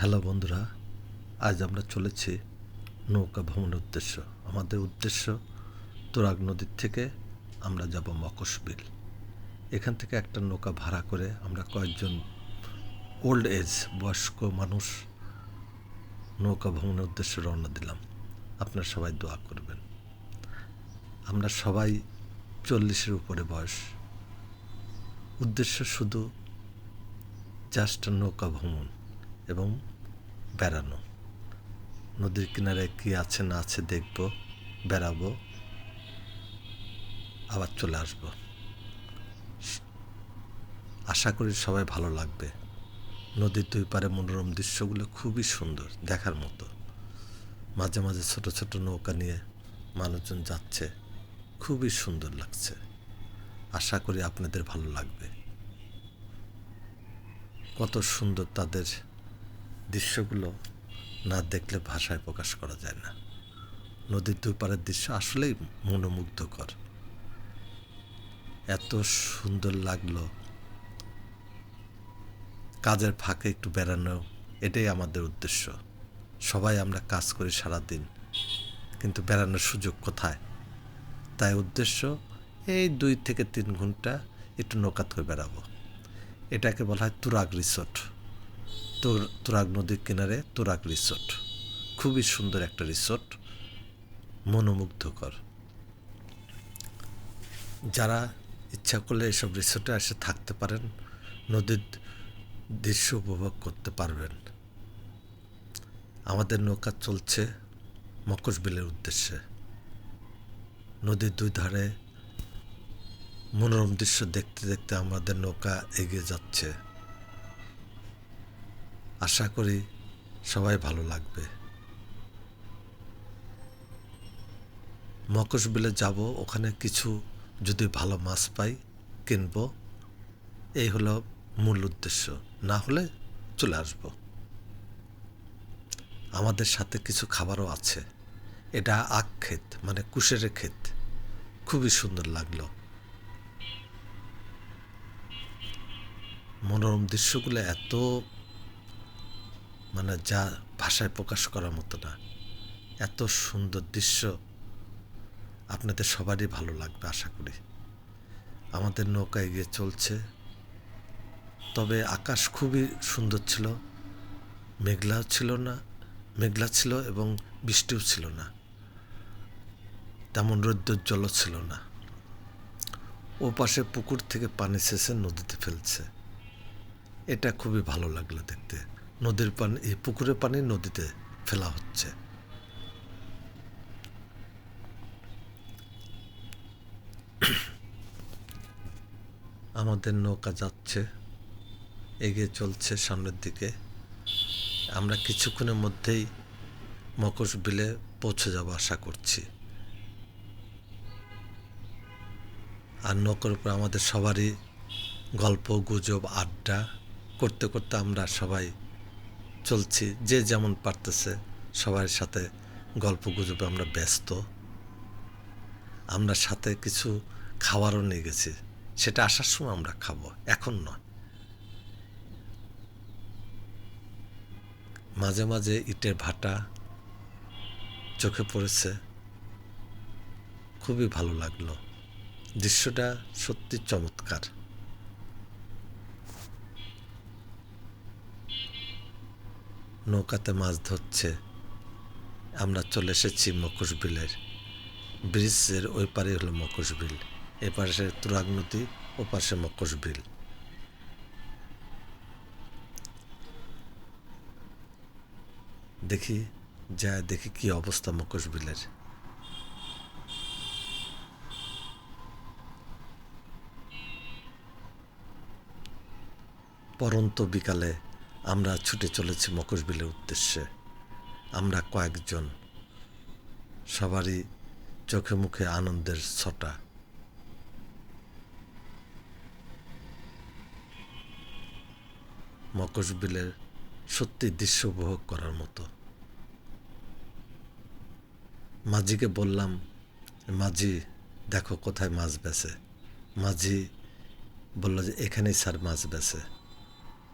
Hello বন্ধুরা, আজ আমরা চলেছি নৌকা ভ্রমণের উদ্দেশ্য। আমাদের উদ্দেশ্য তুরাগ নদীর থেকে আমরা যাব মকসবিল। এখান থেকে একটা নৌকা ভাড়া করে আমরা কয়েকজন ওল্ড এজ বয়স্ক মানুষ নৌকা ভ্রমণের উদ্দেশ্যে রওনা দিলাম। আপনারা সবাই দোয়া করবেন। আমরা সবাই 40-এর উপরে বয়স। উদ্দেশ্য শুধু জাস্ট নৌকা ভ্রমণ এবং বেড়ানো। নদীর কিনারে কী আছে না আছে দেখব, বেড়াবো, আবার চলে আসব। আশা করি সবাই ভালো লাগবে। নদীর দুই পারে মনোরম দৃশ্যগুলো খুবই সুন্দর, দেখার মতো। মাঝে মাঝে ছোট ছোট নৌকা নিয়ে মানুষজন যাচ্ছে, খুবই সুন্দর লাগছে। আশা করি আপনাদের ভালো লাগবে। কত সুন্দর তাদের দৃশ্যগুলো না দেখলে ভাষায় প্রকাশ করা যায় না। নদীর দুই পারের দৃশ্য আসলেই মনোমুগ্ধকর। এত সুন্দর লাগলো। কাজের ফাঁকে একটু বেড়ানো, এটাই আমাদের উদ্দেশ্য। সবাই আমরা কাজ করি সারাদিন, কিন্তু বেড়ানোর সুযোগ কোথায়? তাই উদ্দেশ্য এই 2 থেকে 3 ঘন্টা একটু নৌকাত করে বেড়াবো। এটাকে বলা হয় তুরাগ রিসোর্ট। তুরাগ নদীর কিনারে তুরাগ রিসোর্ট, খুবই সুন্দর একটা রিসোর্ট, মনোমুগ্ধকর। যারা ইচ্ছা করলে এসব রিসোর্টে এসে থাকতে পারেন, নদীর দৃশ্য উপভোগ করতে পারবেন। আমাদের নৌকা চলছে মকসবিলের উদ্দেশ্যে। নদীর দুই ধারে মনোরম দৃশ্য দেখতে দেখতে আমাদের নৌকা এগিয়ে যাচ্ছে। আশা করি সবাই ভালো লাগবে। মকসবিলে যাব, ওখানে কিছু যদি ভালো মাছ পাই কিনব, এই হলো মূল উদ্দেশ্য। না হলে চলে আসব। আমাদের সাথে কিছু খাবারও আছে। এটা আখ ক্ষেত, মানে কুশের ক্ষেত, খুবই সুন্দর লাগলো। মনোরম দৃশ্যগুলো এত যা ভাষায় প্রকাশ করার মতো না। এত সুন্দর দৃশ্য, আপনাদের সবারই ভালো লাগবে আশা করি। আমাদের নৌকা এগিয়ে চলছে, তবে আকাশ খুবই সুন্দর ছিল। মেঘলা ছিল এবং বৃষ্টিও ছিল না, তেমন রৌদ্রোজ্জ্বলও ছিল না। ও পাশে পুকুর থেকে পানি ছেঁচে নদীতে ফেলছে, এটা খুবই ভালো লাগলো দেখতে। নদীর পানি, এই পুকুরের পানি নদীতে ফেলা হচ্ছে। আমাদের নৌকা যাচ্ছে, এগিয়ে চলছে সামনের দিকে। আমরা কিছুক্ষণের মধ্যেই মকসবিলে পৌঁছে যাব আশা করছি। আর নৌকার উপর আমাদের সবারই গল্প গুজব আড্ডা করতে করতে আমরা সবাই চলছি, যে যেমন পারতেছে সবার সাথে গল্প গুজবে আমরা ব্যস্ত। আমরা সাথে কিছু খাবারও নিয়ে গেছি, সেটা আসার সময় আমরা খাবো, এখন নয়। মাঝে মাঝে ইটের ভাটা চোখে পড়েছে, খুবই ভালো লাগলো। দৃশ্যটা সত্যি চমৎকার। নৌকাতে মাছ ধরছে। আমরা চলে এসেছি মকসবিলের ব্রিজের ওই পারে হলো মকসবিল, এ পাশে তুরাগ নদী, ও পাশে মকসবিল। দেখি কি অবস্থা মকসবিলের। পরন্ত বিকালে আমরা ছুটে চলেছি মকসবিলের উদ্দেশ্যে। আমরা কয়েকজন, সবারই চোখে মুখে আনন্দের ছটা। মকসবিলের সত্যি দৃশ্য উপভোগ করার মতো। মাঝিকে বললাম, মাঝি দেখো কোথায় মাছ বেচে। মাঝি বলল যে এখানেই স্যার মাছ বেচে।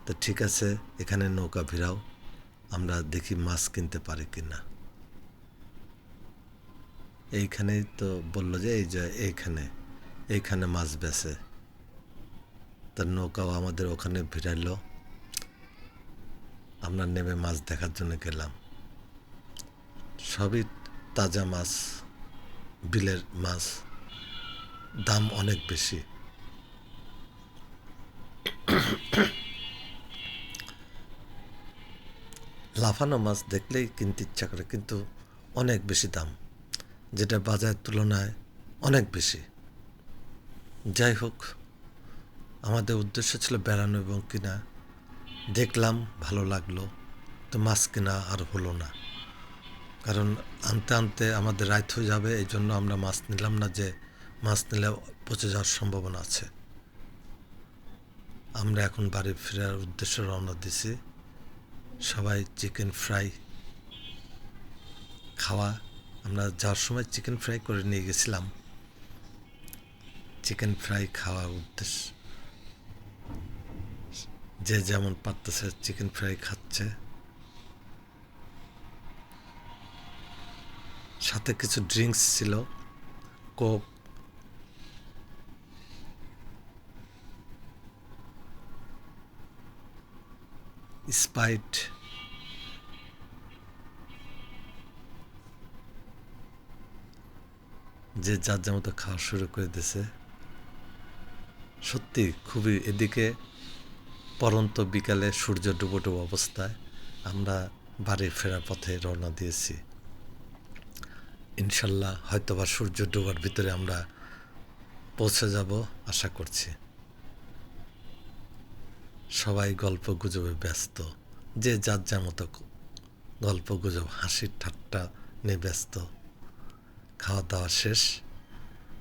তো ঠিক আছে, এখানে নৌকা ভিড়াও, আমরা দেখি মাছ কিনতে পারি কি না। এইখানেই তো বললো যে এই যে এইখানে মাছ বেচে। তার নৌকাও আমাদের ওখানে ভিড়াইলো। আমরা নেমে মাছ দেখার জন্য গেলাম। সবই তাজা মাছ, বিলের মাছ, দাম অনেক বেশি। লাফানো মাছ দেখলেই কিনতে ইচ্ছা করে, কিন্তু অনেক বেশি দাম, যেটা বাজারের তুলনায় অনেক বেশি। যাই হোক, আমাদের উদ্দেশ্য ছিল বেড়ানো এবং কিনা। দেখলাম, ভালো লাগলো, তো মাছ কেনা আর হলো না, কারণ আনতে আনতে আমাদের রাত হয়ে যাবে। এই জন্য আমরা মাছ নিলাম না, যে মাছ নিলে পচে যাওয়ার সম্ভাবনা আছে। আমরা এখন বাড়ি ফেরার উদ্দেশ্যে রওনা দিছি। সবাই চিকেন ফ্রাই খাওয়া, আমরা যাওয়ার সময় চিকেন ফ্রাই করে নিয়ে গেছিলাম। চিকেন ফ্রাই খাওয়ার উদ্দেশ্য, যে যেমন পারতেছে চিকেন ফ্রাই খাচ্ছে। সাথে কিছু ড্রিঙ্কস ছিল, কোক, স্প্রাইট। যে যার যেমন খাওয়া শুরু করে দিয়েছে। সত্যি খুবই, এদিকে পরন্ত বিকালে সূর্য ডুবো ডুবো অবস্থায় আমরা বাড়ি ফেরার পথে রওনা দিয়েছি। ইনশাল্লাহ হয়তোবা সূর্য ডুবার ভিতরে আমরা পৌঁছে যাব আশা করছি। সবাই গল্প গুজবে ব্যস্ত, যে যার যার মতো গল্প গুজব, হাসি ঠাট্টা নিয়ে ব্যস্ত। খাওয়া দাওয়া শেষ,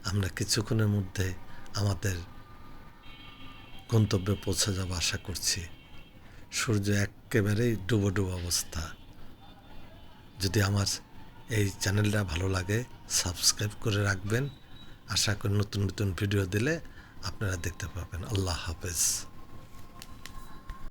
আমরা কিছুক্ষণের মধ্যে আমাদের গন্তব্যে পৌঁছে যাব আশা করছি। সূর্য একেবারেই ডুবো ডুবো অবস্থা। যদি আমার এই চ্যানেলটা ভালো লাগে, সাবস্ক্রাইব করে রাখবেন। আশা করি নতুন নতুন ভিডিও দিলে আপনারা দেখতে পাবেন। আল্লাহ হাফেজ।